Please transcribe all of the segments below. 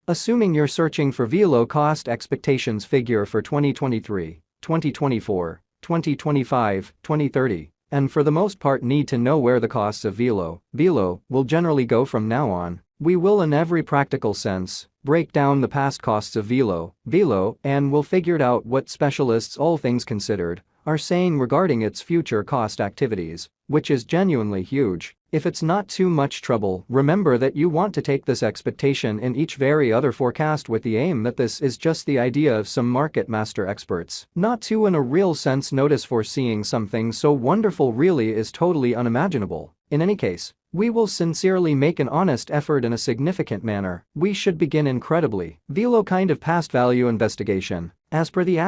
Assuming you're searching for Velo cost expectations figure for 2023, 2024, 2025, 2030, and for the most part need to know where the costs of Velo will generally go from now on, we will in every practical sense break down the past costs of Velo, and we'll figure out what specialists, all things considered, are saying regarding its future cost activities, which is genuinely huge. If it's not too much trouble, remember that you want to take this expectation in each very other forecast with the aim that this is just the idea of some market master experts. Not to in a real sense notice foreseeing something so wonderful really is totally unimaginable. In any case, we will sincerely make an honest effort in a significant manner. We should begin incredibly Velo kind of past value investigation. As per the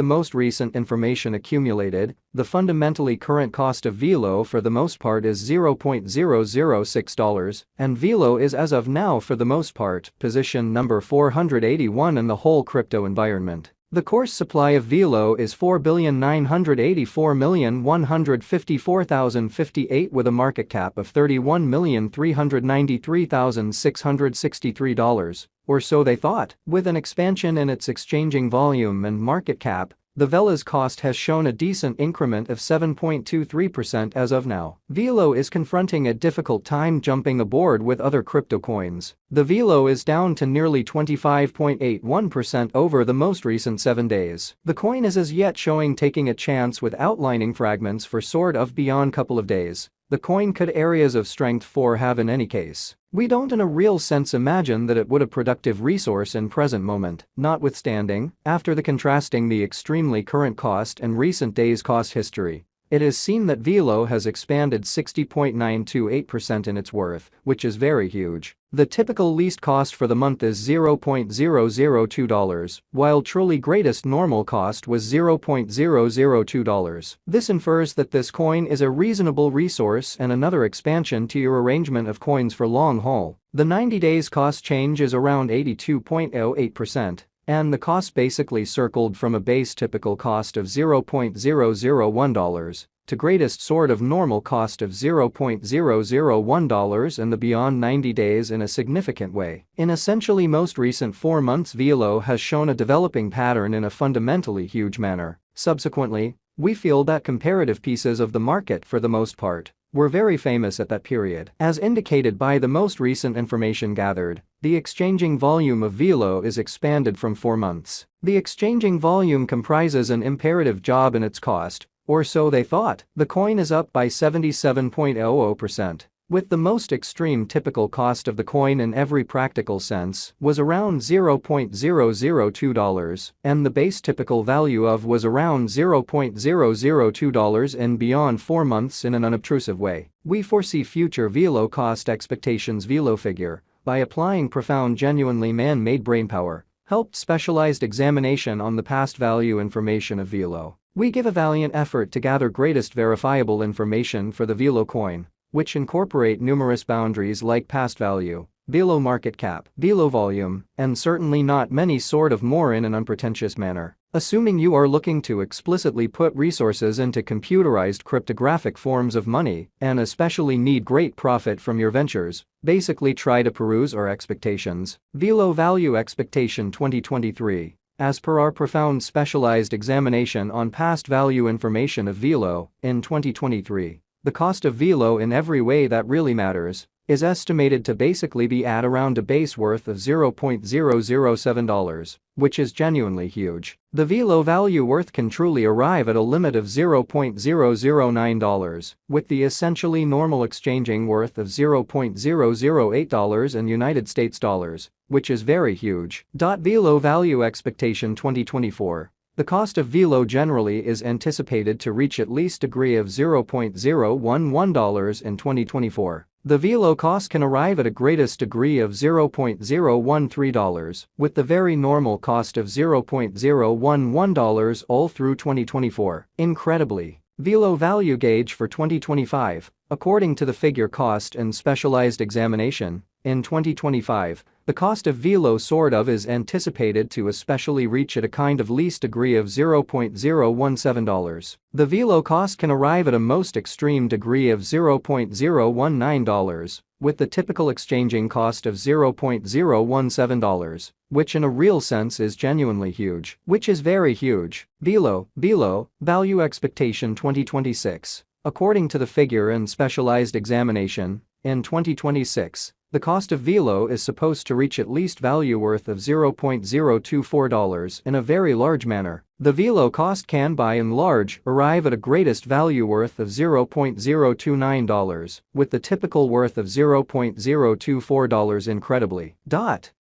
most recent information accumulated, the fundamentally current cost of Velo for the most part is $0.006, and Velo is as of now for the most part position number 481 in the whole crypto environment. The course supply of Velo is 4,984,154,058 with a market cap of $31,393,663, or so they thought. With an expansion in its exchanging volume and market cap, the Velo's cost has shown a decent increment of 7.23% as of now. Velo is confronting a difficult time jumping aboard with other crypto coins. The Velo is down to nearly 25.81% over the most recent 7 days. The coin is as yet showing taking a chance with outlining fragments for sort of beyond couple of days. The coin could areas of strength for have in any case. We don't in a real sense imagine that it would a productive resource in present moment, notwithstanding, after the contrasting the extremely current cost and recent days cost history. It is seen that Velo has expanded 60.928% in its worth, which is very huge. The typical least cost for the month is $0.002, while truly greatest normal cost was $0.002. This infers that this coin is a reasonable resource and another expansion to your arrangement of coins for long haul. The 90 days cost change is around 82.08%. And the cost basically circled from a base typical cost of $0.001 to greatest sort of normal cost of $0.001 and the beyond 90 days in a significant way. In essentially most recent 4 months, Velo has shown a developing pattern in a fundamentally huge manner. Subsequently, we feel that comparative pieces of the market for the most part were very famous at that period. As indicated by the most recent information gathered, the exchanging volume of Velo is expanded from 4 months. The exchanging volume comprises an imperative job in its cost, or so they thought. The coin is up by 77.00%. With the most extreme typical cost of the coin in every practical sense was around $0.002 and the base typical value of was around $0.002 and beyond 4 months in an unobtrusive way. We foresee future Velo cost expectations. Velo figure, by applying profound genuinely man-made brainpower, helped specialized examination on the past value information of Velo. We give a valiant effort to gather greatest verifiable information for the Velo coin, which incorporate numerous boundaries like past value, Velo market cap, Velo volume, and certainly not many sort of more in an unpretentious manner. Assuming you are looking to explicitly put resources into computerized cryptographic forms of money and especially need great profit from your ventures, basically try to peruse our expectations. Velo value expectation 2023. As per our profound specialized examination on past value information of Velo, in 2023. The cost of Velo in every way that really matters is estimated to basically be at around a base worth of $0.007, which is genuinely huge. The Velo value worth can truly arrive at a limit of $0.009, with the essentially normal exchanging worth of $0.008 in United States dollars, which is very huge. Velo value expectation 2024. The cost of Velo generally is anticipated to reach at least degree of $0.011 in 2024. The Velo cost can arrive at a greatest degree of $0.013, with the very normal cost of $0.011 all through 2024. Incredibly, Velo value gauge for 2025, according to the figure cost and specialized examination, in 2025, The cost of Velo is anticipated to especially reach at a kind of least degree of $0.017. The Velo cost can arrive at a most extreme degree of $0.019, with the typical exchanging cost of $0.017, which in a real sense is genuinely huge, which is very huge. Velo, value expectation 2026. According to the figure and specialized examination, in 2026, the cost of Velo is supposed to reach at least value worth of $0.024 in a very large manner. The Velo cost can by and large arrive at a greatest value worth of $0.029, with the typical worth of $0.024 incredibly.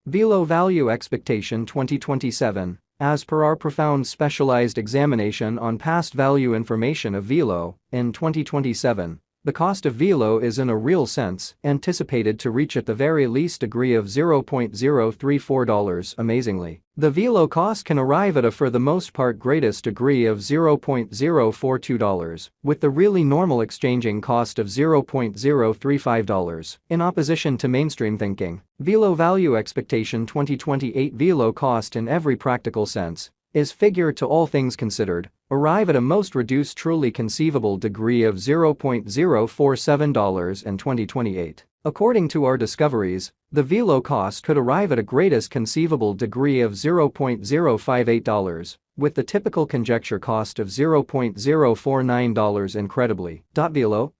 Velo value expectation 2027. As per our profound specialized examination on past value information of Velo, in 2027, the cost of Velo is in a real sense anticipated to reach at the very least degree of $0.034. Amazingly, the Velo cost can arrive at a for the most part greatest degree of $0.042, with the really normal exchanging cost of $0.035. In opposition to mainstream thinking, Velo value expectation 2028 Velo cost in every practical sense is figured to all things considered, arrive at a most reduced truly conceivable degree of $0.047 in 2028. According to our discoveries, the Velo cost could arrive at a greatest conceivable degree of $0.058, with the typical conjecture cost of $0.049 incredibly.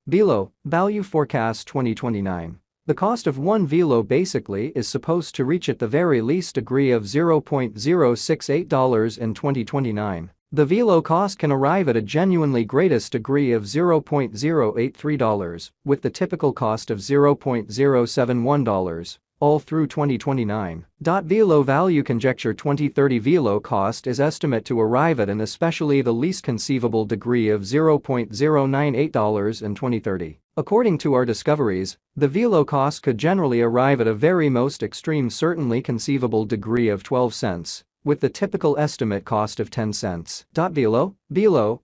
Velo value forecast 2029. The cost of one Velo basically is supposed to reach at the very least degree of $0.068 in 2029. The Velo cost can arrive at a genuinely greatest degree of $0.083, with the typical cost of $0.071, all through 2029. Velo value conjecture 2030 Velo cost is estimate to arrive at an especially the least conceivable degree of $0.098 in 2030. According to our discoveries, the Velo cost could generally arrive at a very most extreme certainly conceivable degree of 12 cents, with the typical estimate cost of 10 cents. Velo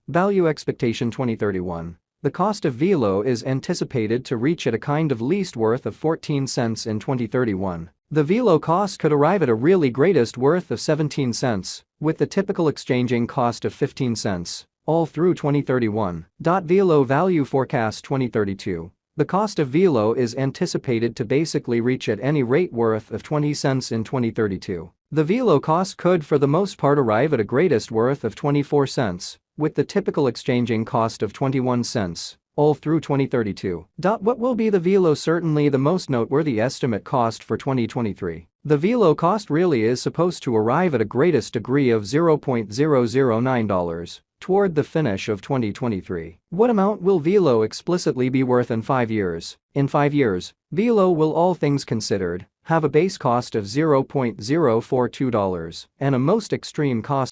value expectation 2031. The cost of Velo is anticipated to reach at a kind of least worth of 14 cents in 2031. The Velo cost could arrive at a really greatest worth of 17 cents, with the typical exchanging cost of 15 cents, all through 2031. Velo value forecast 2032. The cost of Velo is anticipated to basically reach at any rate worth of 20 cents in 2032. The Velo cost could for the most part arrive at a greatest worth of 24 cents, with the typical exchanging cost of 21 cents, all through 2032. What will be the Velo? Certainly the most noteworthy estimate cost for 2023. The Velo cost really is supposed to arrive at a greatest degree of $0.009 toward the finish of 2023. What amount will Velo explicitly be worth in 5 years? In 5 years, Velo will, all things considered, have a base cost of $0.042 and a most extreme cost